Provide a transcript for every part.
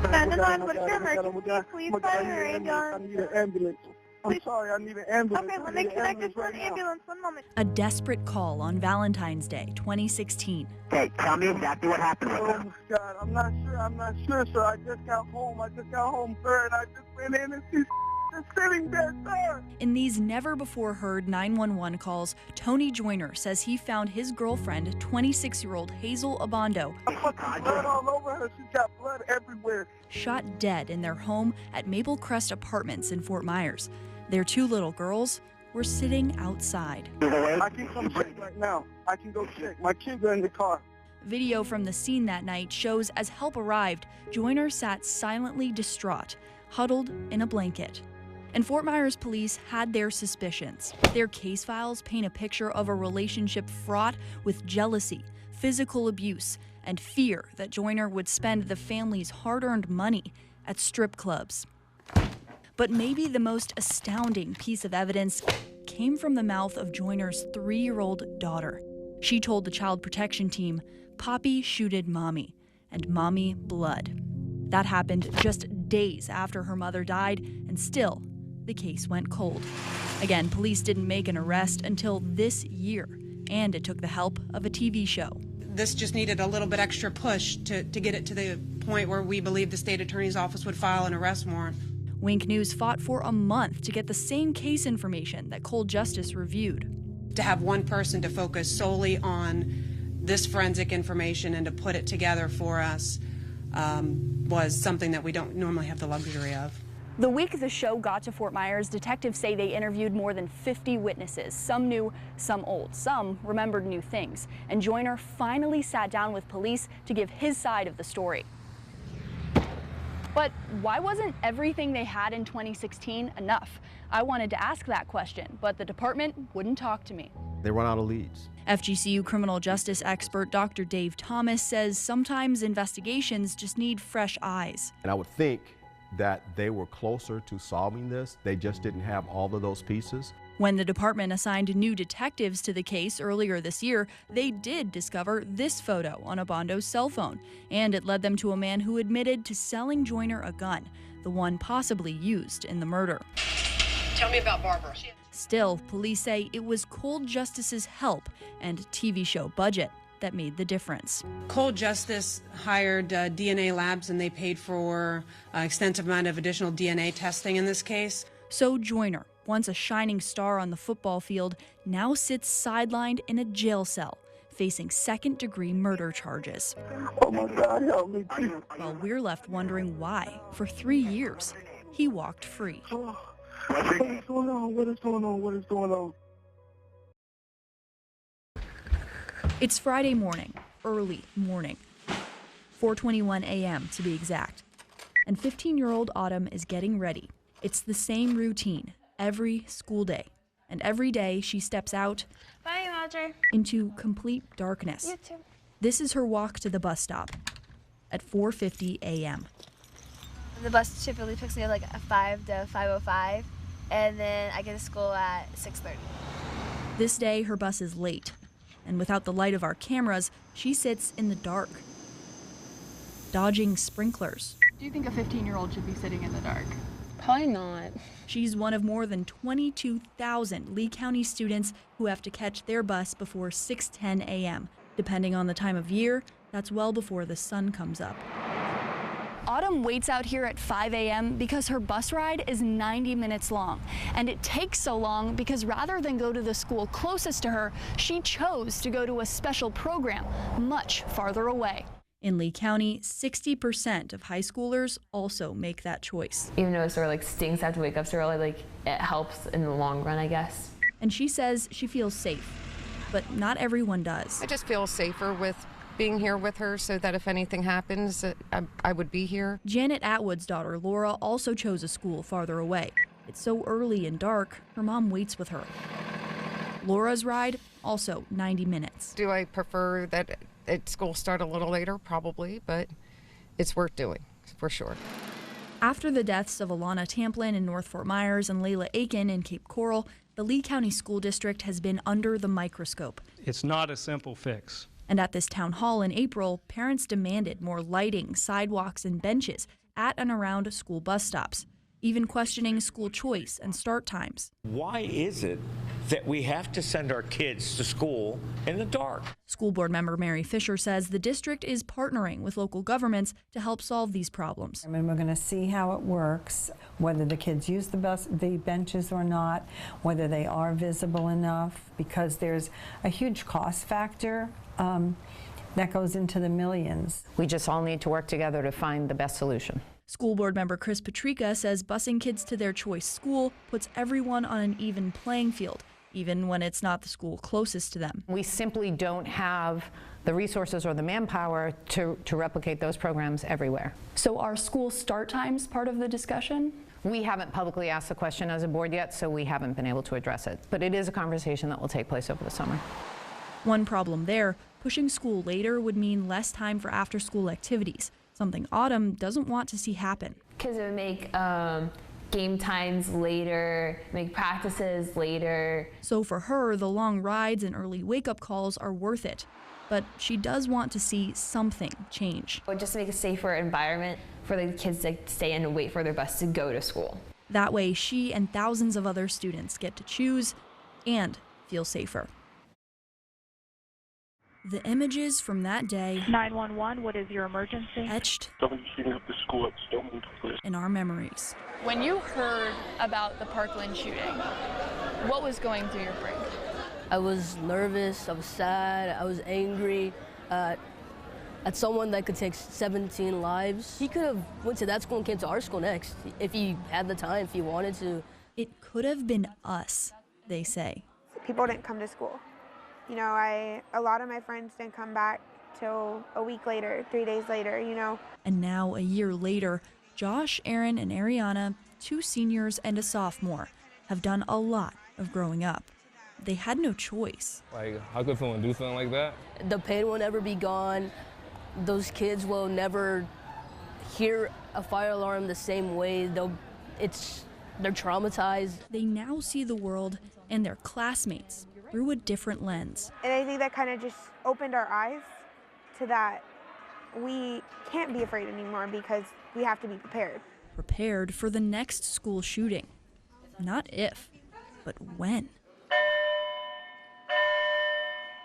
911, what's your emergency? Please fire an ambulance. I need an ambulance. I'm sorry, I need an ambulance. Okay, let me connect us to an ambulance. 1 moment. A desperate call on Valentine's Day, 2016. Okay, tell me exactly what happened with her. Oh, God, I'm not sure, sir. I just got home, sir, and I just went in and she's just sitting there, sir. In these never-before-heard 911 calls, Tony Joyner says he found his girlfriend, 26-year-old Hazel Abondo, I put blood all over her. She's got blood everywhere. shot dead in their home at Maple Crest Apartments in Fort Myers. Their 2 little girls were sitting outside. I can come check right now. I can go check. My kids are in the car. Video from the scene that night shows as help arrived, Joyner sat silently distraught, huddled in a blanket. And Fort Myers police had their suspicions. Their case files paint a picture of a relationship fraught with jealousy, physical abuse, and fear that Joyner would spend the family's hard-earned money at strip clubs. But maybe the most astounding piece of evidence came from the mouth of Joyner's 3-year-old daughter. She told the child protection team, "Papi shooted mommy, and mommy blood." That happened just days after her mother died, and still, the case went cold. Again, police didn't make an arrest until this year, and it took the help of a TV show. This just needed a little bit extra push to get it to the point where we believe the state attorney's office would file an arrest warrant. Wink News fought for a month to get the same case information that Cold Justice reviewed. To have one person to focus solely on this forensic information and to put it together for us was something that we don't normally have the luxury of. The week the show got to Fort Myers, detectives say they interviewed more than 50 witnesses, some new, some old, some remembered new things. And Joyner finally sat down with police to give his side of the story. But why wasn't everything they had in 2016 enough? I wanted to ask that question, but the department wouldn't talk to me. They run out of leads. FGCU criminal justice expert Dr. Dave Thomas says sometimes investigations just need fresh eyes. And I would think that they were closer to solving this. They just didn't have all of those pieces. When the department assigned new detectives to the case earlier this year, they did discover this photo on Abondo's cell phone, and it led them to a man who admitted to selling Joyner a gun, the one possibly used in the murder. Tell me about Barbara. Still, police say it was Cold Justice's help and TV show budget that made the difference. Cold Justice hired DNA labs, and they paid for an extensive amount of additional DNA testing in this case. So Joyner, once a shining star on the football field, now sits sidelined in a jail cell, facing second-degree murder charges. Oh my God, help me, please. While we're left wondering why, for 3 years, he walked free. What is going on? What is going on? What is going on? It's Friday morning, early morning, 4:21 a.m. to be exact, and 15-year-old Autumn is getting ready. It's the same routine every school day, and every day she steps out Bye, Roger. into complete darkness. You too. This is her walk to the bus stop at 4:50 a.m. The bus typically picks me up like at 5 to 5:05, and then I get to school at 6:30. This day, her bus is late, and without the light of our cameras, she sits in the dark, dodging sprinklers. Do you think a 15-year-old should be sitting in the dark? Probably not. She's one of more than 22,000 Lee County students who have to catch their bus before 6:10 a.m. Depending on the time of year, that's well before the sun comes up. Autumn waits out here at 5 a.m. because her bus ride is 90 minutes long. And it takes so long because rather than go to the school closest to her, she chose to go to a special program much farther away. In Lee County, 60% of high schoolers also make that choice. Even though it sort of like stings to have to wake up so early, like it helps in the long run, I guess. And she says she feels safe, but not everyone does. I just feel safer with being here with her so that if anything happens, I would be here. Janet Atwood's daughter, Laura, also chose a school farther away. It's so early and dark, her mom waits with her. Laura's ride, also 90 minutes. Do I prefer that school start a little later? Probably, but it's worth doing, for sure. After the deaths of Alana Tamplin in North Fort Myers and Layla Aiken in Cape Coral, the Lee County School District has been under the microscope. It's not a simple fix. And at this town hall in April, parents demanded more lighting, sidewalks, and benches at and around school bus stops, even questioning school choice and start times. Why is it that we have to send our kids to school in the dark? School board member Mary Fisher says the district is partnering with local governments to help solve these problems. I mean, we're going to see how it works, whether the kids use the benches or not, whether they are visible enough, because there's a huge cost factor that goes into the millions. We just all need to work together to find the best solution. School board member Chris Patrica says busing kids to their choice school puts everyone on an even playing field, even when it's not the school closest to them. We simply don't have the resources or the manpower to replicate those programs everywhere. So are school start times part of the discussion? We haven't publicly asked the question as a board yet, so we haven't been able to address it. But it is a conversation that will take place over the summer. One problem there, pushing school later would mean less time for after-school activities, something Autumn doesn't want to see happen. Kids would make game times later, make practices later. So for her, the long rides and early wake-up calls are worth it. But she does want to see something change. Just to make a safer environment for the kids to stay in and wait for their bus to go to school. That way, she and thousands of other students get to choose and feel safer. The images from that day, 911, what is your emergency? Etched in our memories. When you heard about the Parkland shooting, what was going through your brain? I was nervous, I was sad, I was angry at someone that could take 17 lives. He could have went to that school and came to our school next if he had the time, if he wanted to. It could have been us, they say. People didn't come to school. You know, a lot of my friends didn't come back till a week later, 3 days later, you know. And now, a year later, Josh, Aaron, and Ariana, 2 seniors and a sophomore, have done a lot of growing up. They had no choice. Like, how could someone do something like that? The pain will never be gone. Those kids will never hear a fire alarm the same way. They're traumatized. They now see the world and their classmates through a different lens. And I think that kind of just opened our eyes to that we can't be afraid anymore because we have to be prepared. Prepared for the next school shooting. Not if, but when.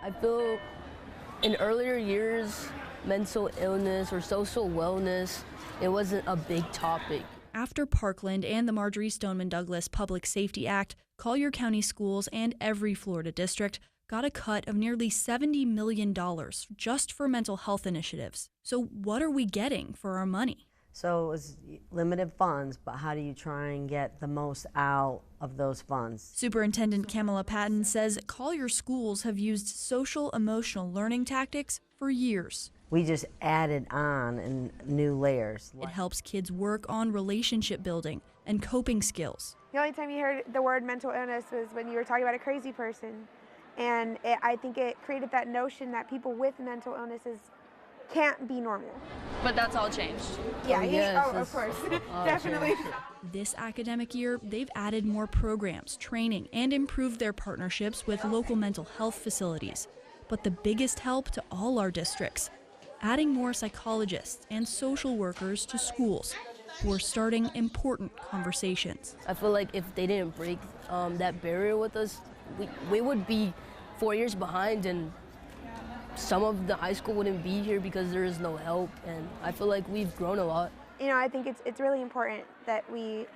I feel in earlier years, mental illness or social wellness, it wasn't a big topic. After Parkland and the Marjorie Stoneman Douglas Public Safety Act, Collier County Schools and every Florida district got a cut of nearly $70 million just for mental health initiatives. So what are we getting for our money? So it was limited funds, but how do you try and get the most out of those funds? Superintendent Kamala Patton says Collier schools have used social-emotional learning tactics for years. We just added on in new layers. It helps kids work on relationship building and coping skills. The only time you heard the word mental illness was when you were talking about a crazy person. And I think it created that notion that people with mental illnesses can't be normal. But that's all changed. Yeah, of course, definitely. This academic year, they've added more programs, training, and improved their partnerships with local mental health facilities. But the biggest help to all our districts, adding more psychologists and social workers to schools who are starting important conversations. I feel like if they didn't break that barrier with us, we would be 4 years behind, and some of the high school wouldn't be here because there is no help, and I feel like we've grown a lot. You know, I think it's really important that we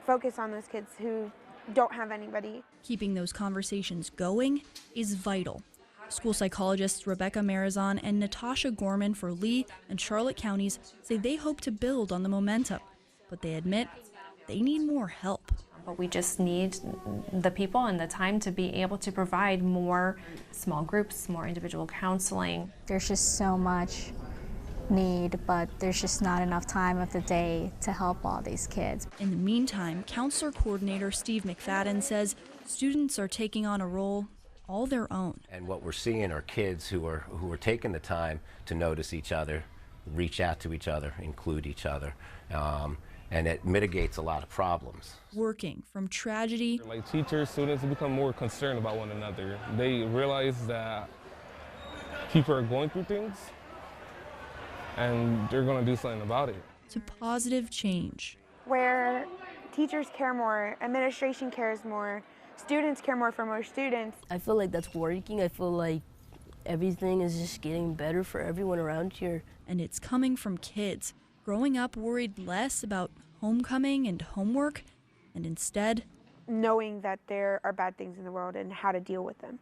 focus on those kids who don't have anybody. Keeping those conversations going is vital. School psychologists Rebecca Marizon and Natasha Gorman for Lee and Charlotte counties say they hope to build on the momentum, but they admit they need more help. But we just need the people and the time to be able to provide more small groups, more individual counseling. There's just so much need, but there's just not enough time of the day to help all these kids. In the meantime, counselor coordinator Steve McFadden says students are taking on a role all their own. And what we're seeing are kids who are taking the time to notice each other, reach out to each other, include each other. And it mitigates a lot of problems. Working from tragedy. Like teachers, students become more concerned about one another. They realize that people are going through things and they're going to do something about it. to positive change. Where teachers care more, administration cares more, students care more for more students. I feel like that's working. I feel like everything is just getting better for everyone around here. And it's coming from kids growing up worried less about homecoming and homework, and instead knowing that there are bad things in the world and how to deal with them.